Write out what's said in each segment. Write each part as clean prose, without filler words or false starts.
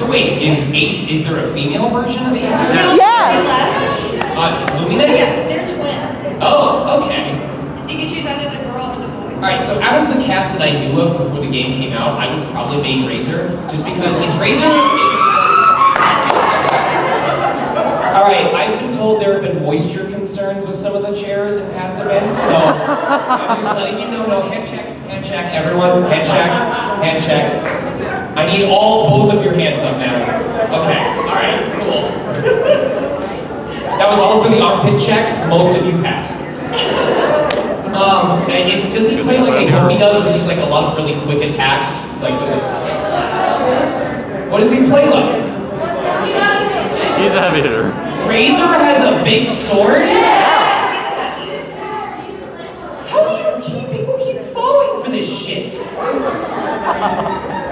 So wait, is there a female version of the actor? Yeah. Lumina? Yes, they're twins. Oh, okay. So you can choose either the girl or the boy. Alright, so out of the cast that I knew of before the game came out, I would probably name Razor, just because he's Razor. Alright, I've been told there have been moisture concerns with some of the chairs in past events, so I'm just letting you know, hand check, everyone, hand check. I need both of your hands up now. Okay, alright, cool. That was also the armpit check, most of you passed. And does he play like a Yomi does, where he's like a lot of really quick attacks? Like, what does he play like? He's a heavy hitter. Razor has a big sword? How do people keep falling for this shit?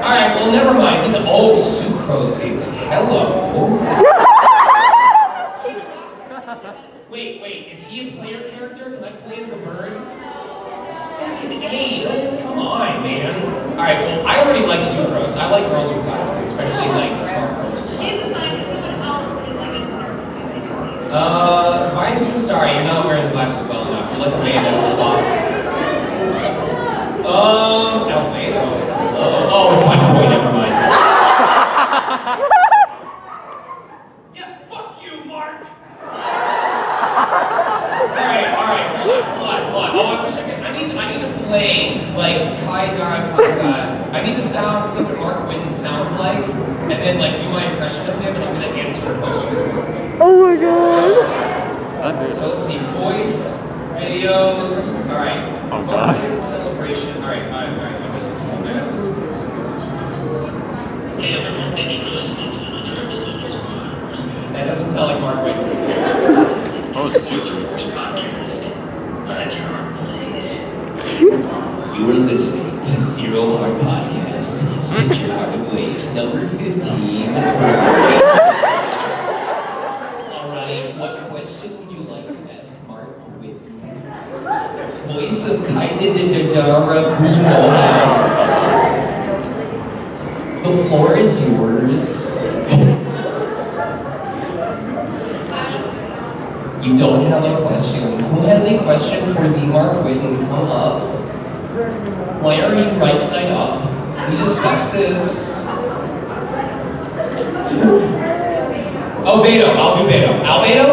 Alright, well never mind. He's Sucroses. Hello. Wait, is he a player character? Can I play as the bird? Fucking A, come on, man. Alright, well I already like Sucrose. I like girls with glasses, especially like smart girls. She's a scientist, someone else is like a nurse. Why is you sorry, you're not wearing the glasses well enough. You're like a man that pulled off. Albedo. Oh, it's my boy, never mind. Yeah, fuck you, Mark! Alright, hold on. Oh, I wish I could. I need to play like Kai Dara Kasa. I need to sound something Mark Whitten sounds like, and then like do my impression of him, and I'm gonna answer questions. Oh my god. So let's see, voice, videos. Alright. Oh god. Celebration. Alright. I'm gonna listen to this. Hey everyone, thank you for listening to another episode of Spoiler Force. That doesn't sound like Mark Whitten. Spoiler Force podcast. Set your heart, please. You are listening to Zero Heart Podcast. Set your heart ablaze, number 15. Alright, what question would you like to ask Mark Whitten? Voice of Kaididididara Kuzmoha. The floor is yours. You don't have a question. Who has a question for the Mark Whitten? Come up. Why are you right side up? We discussed this. Oh, Beto. I'll do Beto. Albedo?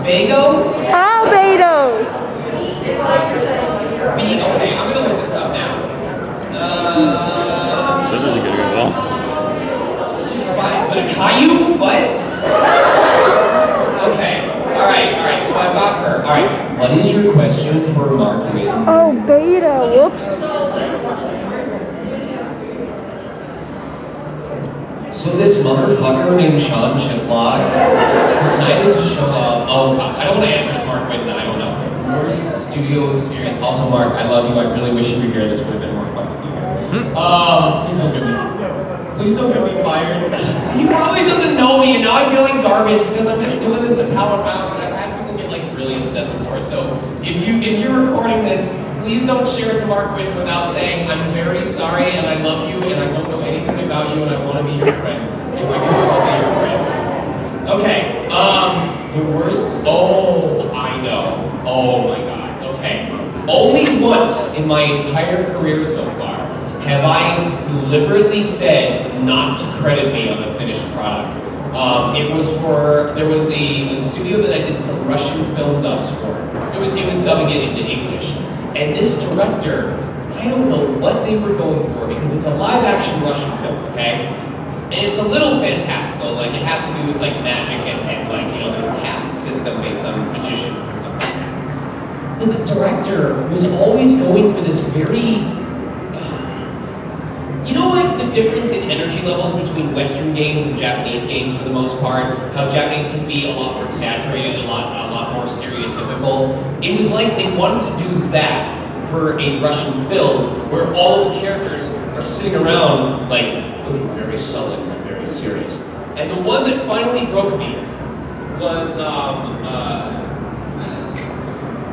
Bego? Albedo. Okay, I'm gonna look this up now. This isn't gonna go well. But Caillou? What? Okay. Alright, so I got her. Alright, what is your question for Mark Whitten? Oh, beta. Whoops. So this motherfucker named Sean Chiplock decided to show up. Oh god, I don't want to answer as Mark Whitten, I don't know. Worst studio experience. Also, Mark, I love you. I really wish you were here. This would have been more fun with you. Please don't get me fired. He probably doesn't know me, and now I'm feeling garbage because I'm just doing this to pal around, and I've had people get like really upset before. So if you're recording this, please don't share it to Mark Whitten without saying I'm very sorry and I love you and I don't know anything about you and I want to be your friend. If I can still be your friend. Okay. The worst. Oh, I know. Oh my god. Okay. Only once in my entire career so far have I deliberately said not to credit me on the finished product. There was a studio that I did some Russian film dubs for. It was dubbing it into English. And this director, I don't know what they were going for because it's a live action Russian film, okay? And it's a little fantastical, like it has to do with like magic and like, you know, there's a caste system based on magicians and stuff like that. But the director was always going for this very, you know, like the difference in energy levels between Western games and Japanese games for the most part, how Japanese can be a lot more exaggerated, a lot more stereotypical. It was like they wanted to do that for a Russian film where all of the characters are sitting around like looking very sullen and very serious. And the one that finally broke me was,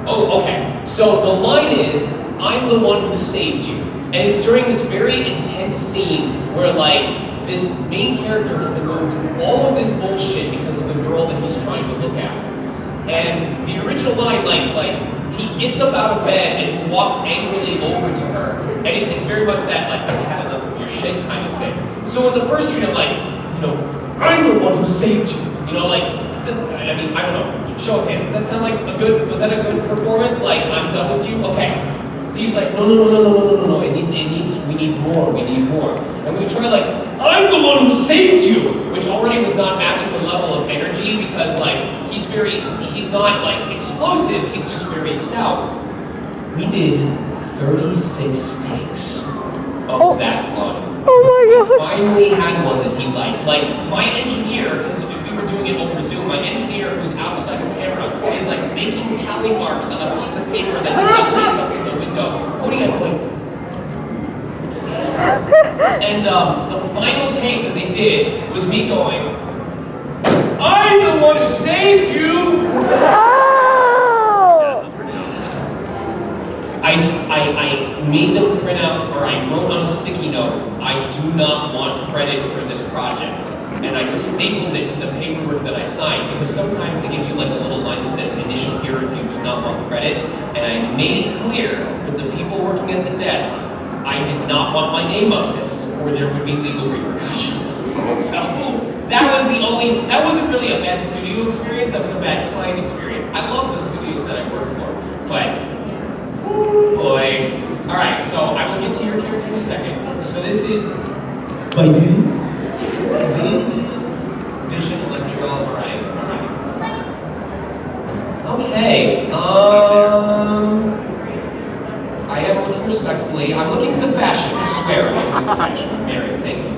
oh, okay. So the line is, I'm the one who saved you. And it's during this very intense scene where like this main character has been going through all of this bullshit because of the girl that he's trying to look after. And the original line, like he gets up out of bed and he walks angrily over to her, and it's very much that like I've had enough of your shit kind of thing. So in the first read, I'm like, you know, I'm the one who saved you. You know, like I mean, I don't know. Show of hands. Does that sound like was that a good performance? Like I'm done with you. Okay. He's like, no. We need more. And we try like, I'm the one who saved you, which already was not matching the level of energy because like he's not like explosive. He's just very stout. We did 36 takes of that line. Oh my god. Finally had one that he liked. Like my engineer, because we were doing it over Zoom, my engineer who's outside of camera is like making tally marks on a piece of paper that he's got taped up in the window, holding it going. And the final take that they did was me going, I'm the one who saved you! Oh! I made them print out, or I wrote on a sticky note, I do not want credit for this project. And I stapled it to the paperwork that I signed, because sometimes they give you like a little line that says, initial here if you do not want credit. And I made it clear with the people working at the desk, I did not want my name on this, or there would be legal repercussions. So that wasn't really a bad studio experience, that was a bad client experience. I love the studios that I work for, but, boy. All right, so I will get to your character in a second. So this is Vision Electro, all right. Okay, I am looking respectfully. I'm looking at the fashion, I swear I'm looking at the fashion. Mary, thank you.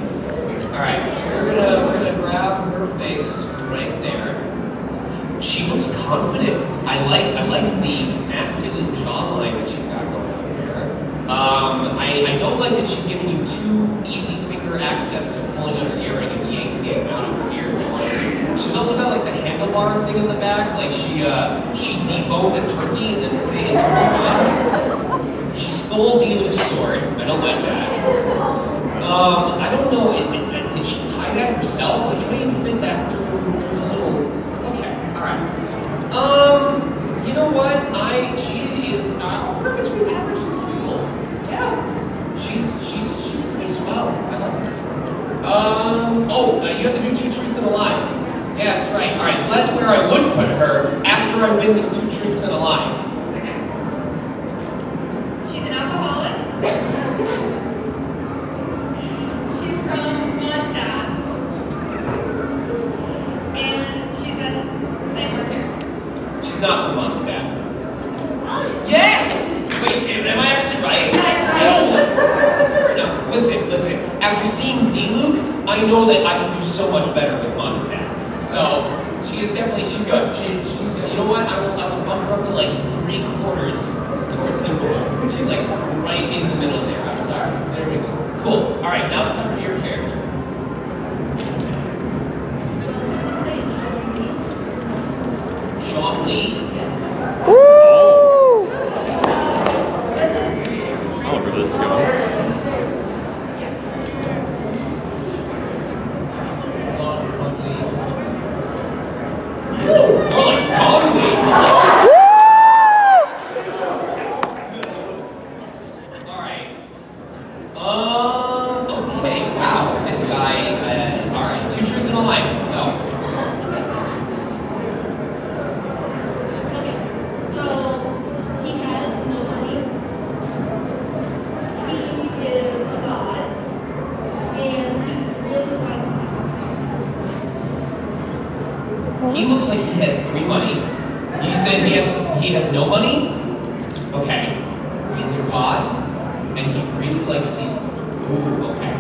All right, so we're gonna grab her face right there. She looks confident. I like the masculine jawline that she's got going on there. I don't like that she's giving you too easy finger access to pulling out her earring and yanking it out of her ear if you want to. She's also got like the handlebar thing in the back, like she deboned a turkey and then put it into her mouth. She stole D-Luke's sword. I don't like that. I don't know. Did she tie that herself? Like, how do you fit that through a little? Okay, all right. You know what? She is pretty between average and small. Yeah, she's pretty swell. I like her. You have to do 2 truths and a lie. Yeah, that's right. All right, so that's where I would put her after I've been these 2 truths and a lie. Okay. She's an alcoholic. She's from Mondstadt. And she's a plant worker. She's not from Mondstadt. Yes! Wait, am I actually right? I'm right. No, no, listen. After seeing D-Luke, I know that I can do so much better with Mondstadt. So, she's good. She's good. You know what? I will bump her up to like 3/4 towards symbol. She's like right in the middle there. I'm sorry. There we go. Cool. All right, now it's time for your character. Sean Lee. Woo! I wonder where this is going. Okay, wow, this guy, all right, 2 truths and a lie, let's go. Okay, so he has no money. He is a god. And he really likes He looks like he has 3 money. You said he has no money? Okay, he's a god, and he really likes seafood. Ooh, okay.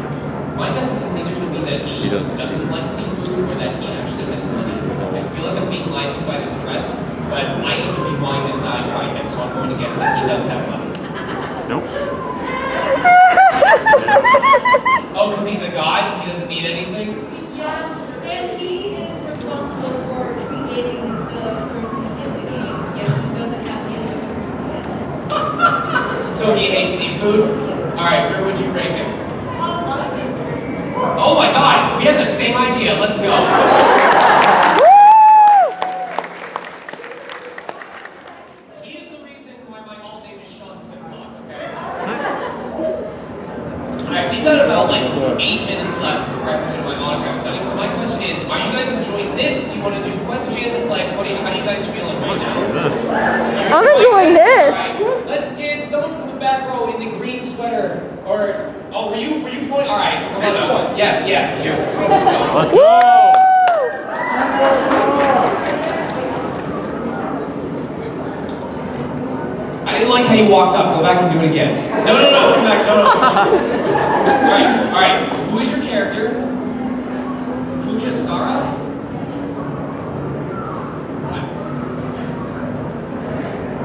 My guess is it's either going to be that he doesn't like seafood or that he actually has money. I feel like I'm being lied to by this dress, but I need to rewind and die by him, so I'm going to guess that he does have money. Nope. Oh, because he's a god? He doesn't need anything? Yeah, and he is responsible for creating the currency in the game. Yes, he doesn't have the other. So he hates seafood? All right, where would you rate him? Oh my God, we had the same idea. Let's go. He is the reason why my alt name is Sean Chiplock. Okay. All right, we've got about like 8 minutes left before I have to do my autograph study. So my question is, are you guys enjoying this? Do you want to do questions? Like, how are you guys feeling right now? I'm enjoying this. All right, let's get someone from the back row in the green sweater. Or, oh, were you pointing? All right, come on up. Yes, here. Let's go. Let's go! I didn't like how you walked up. Go back and do it again. No, come back. No. All right. Who is your character? Kuja Sara?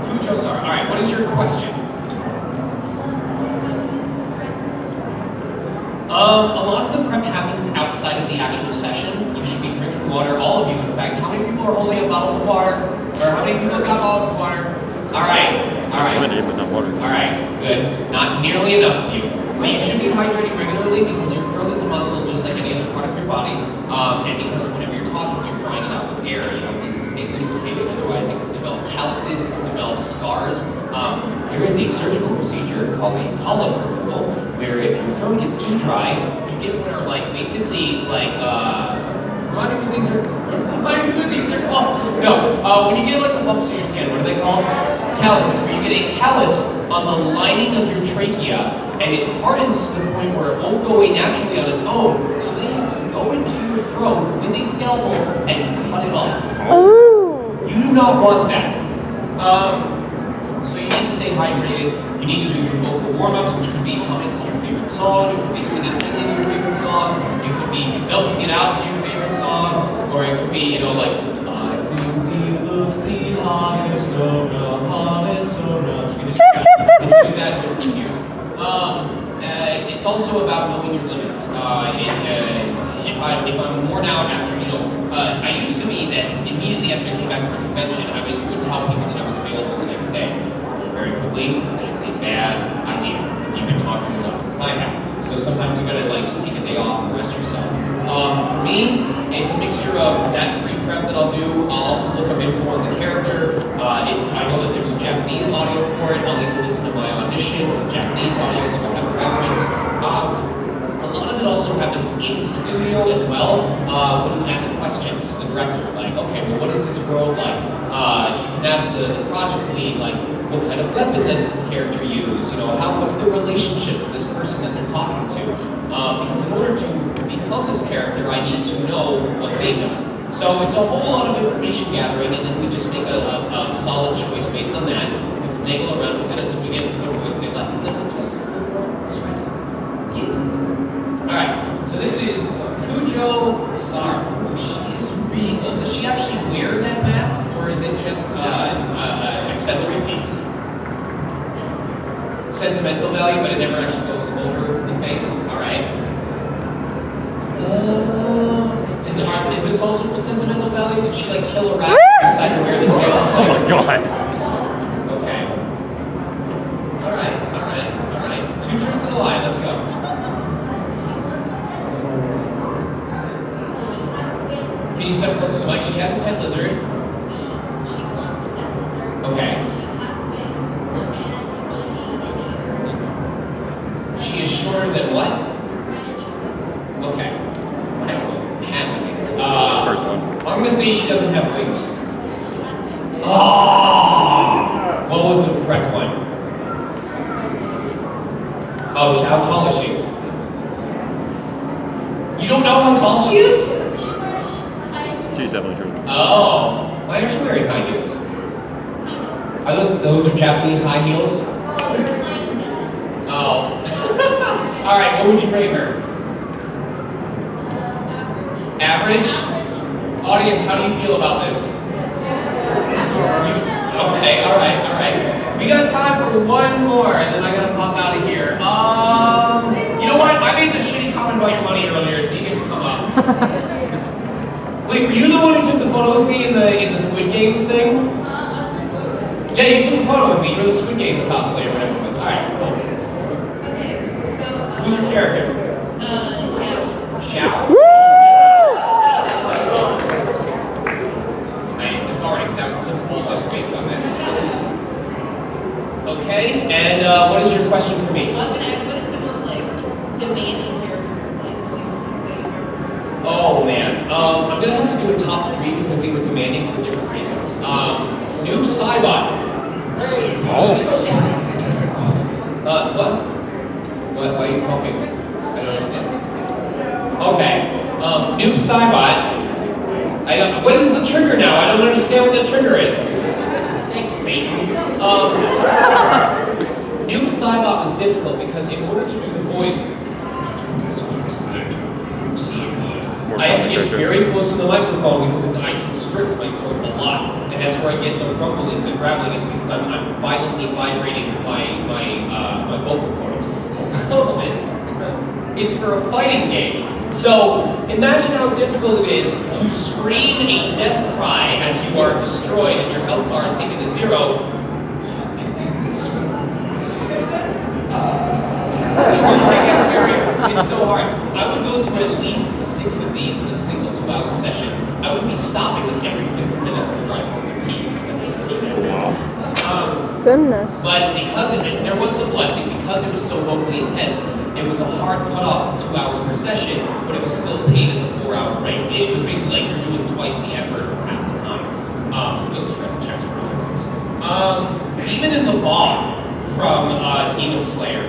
Kujo Sara. All right, what is your question? A lot of the prep happens outside of the actual session. You should be drinking water, all of you, in fact. How many people are holding up bottles of water? Or how many people have got bottles of water? All right. But not water. All right, good. Not nearly enough of you. But you should be hydrating regularly because your throat is a muscle just like any other part of your body. And because whenever you're talking, you're drying it out with air. You know, it needs to stay lubricated. Otherwise, it can develop calluses, it can develop scars. There is a surgical procedure called the polyp removal, where if your throat gets too dry, you get what are like basically like remind me what these are called. No, when you get like the bumps in your skin, what are they called? Calluses. Where you get a callus on the lining of your trachea, and it hardens to the point where it won't go away naturally on its own. So they have to go into your throat with a scalpel and cut it off. Ooh. You do not want that. So you need to stay hydrated. You need to do your vocal warm-ups, which could be humming to your favorite song. You could be singing to your favorite song. You could be belting it out to your favorite song. Or it could be, you know, like, I think he looks the hottest around. You can just do that to you. It's also about knowing your limits. If I'm worn out after, you know, I used to be that immediately after I came back from a convention, I would tell people that I was available the next day. Very quickly, that it's a bad idea if you've been talking as often as I have. So sometimes you gotta like just take a day off and rest yourself. For me, it's a mixture of that pre-prep that I'll do. I'll also look up info on the character. I know that there's Japanese audio for it. I'll even listen to my audition with Japanese audio so I have a reference. A lot of it also happens in studio as well. When you ask questions to the director, like, okay, well, what is this world like? You can ask the project lead, like, what kind of weapon does this character use? You know, what's their relationship to this person that they're talking to? Because in order to become this character, I need to know what they've done. So it's a whole lot of information gathering, and then we just make a solid choice based on that. If they go around with it until we get what voice they like, and then we just sweat. Yeah. All right. So this is Kujo Sara. She is really good. Does she actually wear that mask, or is it just accessory piece? Sentimental value, but it never actually goes over the face. All right. Is this also for sentimental value? Did she like kill a rat and decide to wear the tail? Oh my God. Okay. All right. Two truths and a lie. Let's go. Can you step closer to the mic? She has a pet lizard. Okay. She is shorter than what? Okay. I don't know. Have wings. First one. I'm gonna say she doesn't have wings. Oh! What was the correct one? Oh, how tall is she? You don't know how tall she is? She's definitely true. Oh, why aren't you wearing high heels? Are those are Japanese high heels? Oh. All right, what would you rate her? Average? Audience, how do you feel about this? Okay, all right. We got time for one more, and then I gotta pop out of here. You know what? I made the shitty comment about your money earlier, so you get to come up. Wait, were you the one who took the photo with me in the Squid Games thing? Yeah, you took a photo with me. You were the Squid Games cosplayer, whatever it was. All right, cool. question for me? I was gonna ask, what is the most like demanding character? Like, who's your favorite? Oh man, I'm gonna have to do a top 3 because they were demanding for different reasons. Noob Saibot. What? Why are you talking? I don't understand. Okay, Noob Saibot. What is the trigger now? I don't understand what the trigger is. Thanks, Satan. Noob Saibot was difficult because in order to do the voice, I have to get very close to the microphone because I constrict my throat a lot, and that's where I get the rumbling, the graveling is because I'm violently vibrating my vocal cords. The problem is, it's for a fighting game. So imagine how difficult it is to scream a death cry as you are destroyed and your health bar is taken to 0. It's so hard. I would go through at least 6 of these in a single 2-hour session. I would be stopping like every 15 minutes to drive home and pee. Goodness. But because there was some blessing, because it was so vocally intense, it was a hard cutoff of 2 hours per session, but it was still paid in the 4-hour rate. It was basically like you're doing twice the effort for half the time. So those are checks for other things. Demon in the Bog from Demon Slayer.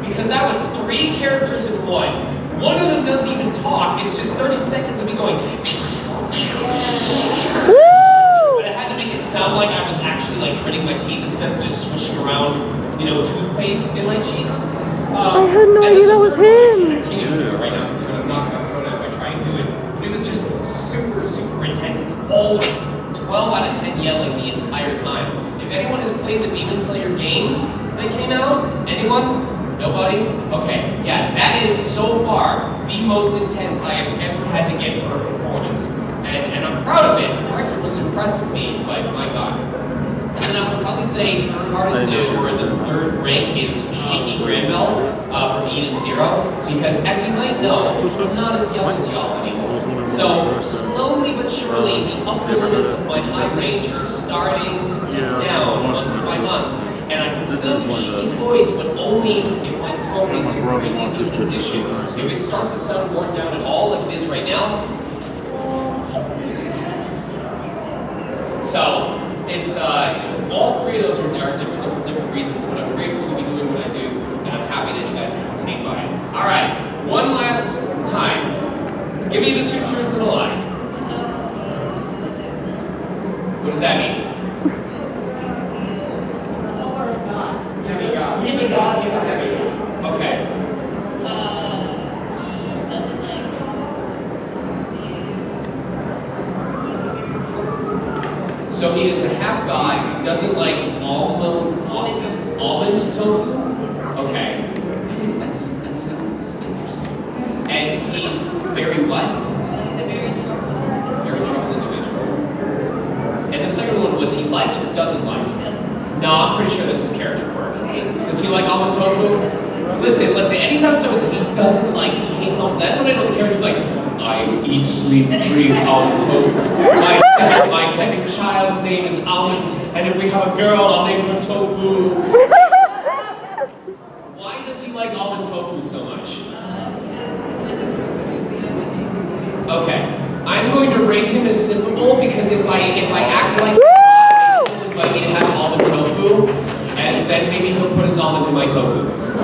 Because that was 3 characters in one. One of them doesn't even talk. It's just 30 seconds of me going. But I had to make it sound like I was actually like gritting my teeth instead of just swishing around, toothpaste in my cheeks. I had no idea that was him. I can't even do it right now because I'm not going to throw it out if I try and do it. But it was just super, super intense. It's always 12 out of 10 yelling the entire time. If anyone has played the Demon Slayer game that came out, anyone? Nobody? Okay, yeah, that is so far the most intense I have ever had to get for a performance. And I'm proud of it. The director was impressed with me, but my god. And then I would probably say third hardest to, or the third rank is Shiki Granville from Eden Zero, because as you might know, I'm not as young as y'all anymore. So slowly but surely, the upper limits of my high range are starting to dip down month by month. And I can still do Shiki's voice, but only if my throat is in really good condition. If it starts to sound worn down at all, like it is right now. So, it's, all 3 of those are difficult for different reasons, but I'm grateful to be doing what I do, and I'm happy that you guys are entertained by it. Alright, one last time. Give me the 2 truths and a lie. What does that mean? Demigod. Okay. So he is a half god who doesn't like almond tofu? Okay. That sounds interesting. And he's very what? He's a very troubled individual. And the second one was he likes or doesn't like? No, I'm pretty sure that's his character quirk. Does he like almond tofu? Listen, anytime someone says he doesn't like, he hates almond, that's when I know the character's like, I eat, sleep, breathe almond tofu. My second child's name is Almond, and if we have a girl, I'll name her Tofu. Why does he like almond tofu so much? Okay, I'm going to rate him as sippable because if I act like this, he'll invite me to have almond tofu, and then maybe he'll put his almond in my tofu. So